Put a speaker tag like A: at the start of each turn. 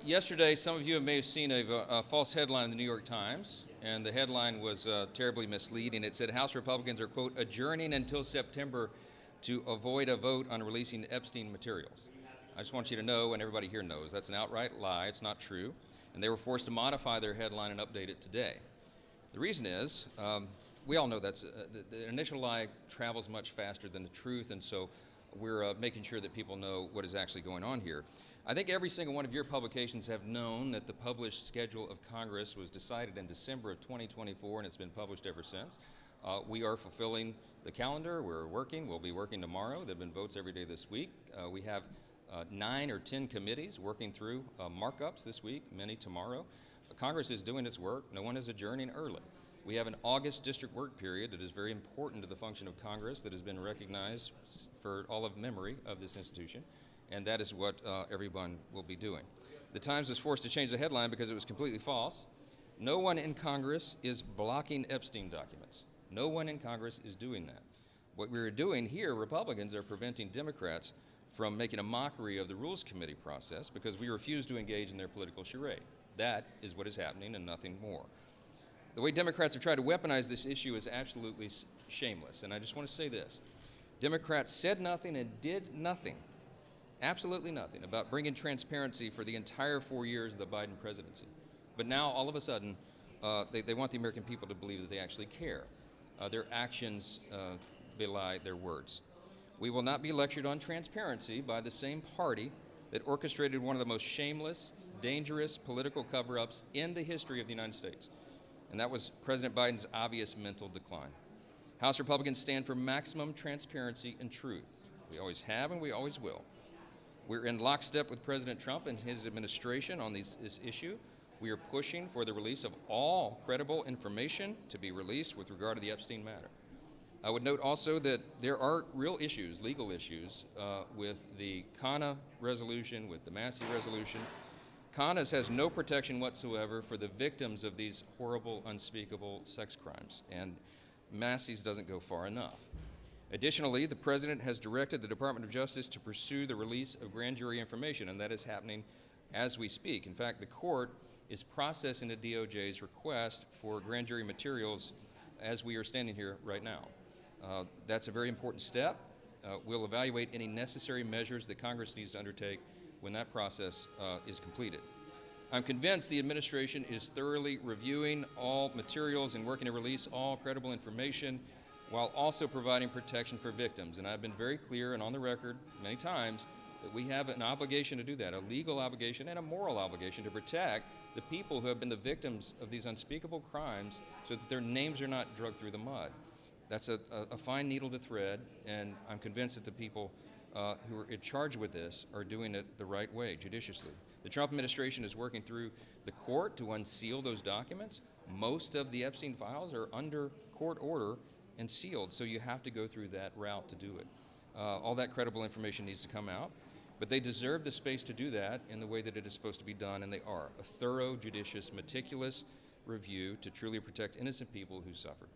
A: Yesterday, some of you may have seen a false headline in the New York Times, and the headline was terribly misleading. It said House Republicans are, quote, adjourning until September to avoid a vote on releasing Epstein materials. I just want you to know, and everybody here knows, that's an outright lie. It's not true. And they were forced to modify their headline and update it today. The reason is, we all know that's the initial lie travels much faster than the truth, and so we're making sure that people know what is actually going on here. I think every single one of your publications have known that the published schedule of Congress was decided in December of 2024, and it's been published ever since. We are fulfilling the calendar. We're working. We'll be working tomorrow. There have been votes every day this week. We have 9 or 10 committees working through markups this week, many tomorrow. Congress is doing its work. No one is adjourning early. We have an August district work period that is very important to the function of Congress that has been recognized for all of memory of this institution, and that is what everyone will be doing. The Times was forced to change the headline because it was completely false. No one in Congress is blocking Epstein documents. No one in Congress is doing that. What we're doing here, Republicans, are preventing Democrats from making a mockery of the Rules Committee process because we refuse to engage in their political charade. That is what is happening and nothing more. The way Democrats have tried to weaponize this issue is absolutely shameless, and I just want to say this. Democrats said nothing and did nothing, absolutely nothing, about bringing transparency for the entire 4 years of the Biden presidency. But now, all of a sudden, they want the American people to believe that they actually care. Their actions belie their words. We will not be lectured on transparency by the same party that orchestrated one of the most shameless, dangerous political cover-ups in the history of the United States. And that was President Biden's obvious mental decline. House Republicans stand for maximum transparency and truth. We always have and we always will. We're in lockstep with President Trump and his administration on this issue. We are pushing for the release of all credible information to be released with regard to the Epstein matter. I would note also that there are real issues, legal issues, with the CANA resolution, with the Massey resolution. CANA's has no protection whatsoever for the victims of these horrible, unspeakable sex crimes, and Massey's doesn't go far enough. Additionally, the President has directed the Department of Justice to pursue the release of grand jury information, and that is happening as we speak. In fact, the court is processing the DOJ's request for grand jury materials as we are standing here right now. That's a very important step. We'll evaluate any necessary measures that Congress needs to undertake when that process is completed. I'm convinced the administration is thoroughly reviewing all materials and working to release all credible information while also providing protection for victims. And I've been very clear and on the record many times that we have an obligation to do that, a legal obligation and a moral obligation to protect the people who have been the victims of these unspeakable crimes so that their names are not dragged through the mud. That's a fine needle to thread, and I'm convinced that the people who are in charge with this are doing it the right way, judiciously. The Trump administration is working through the court to unseal those documents. Most of the Epstein files are under court order and sealed, so you have to go through that route to do it. All that credible information needs to come out, but they deserve the space to do that in the way that it is supposed to be done, and they are. A thorough, judicious, meticulous review to truly protect innocent people who suffer.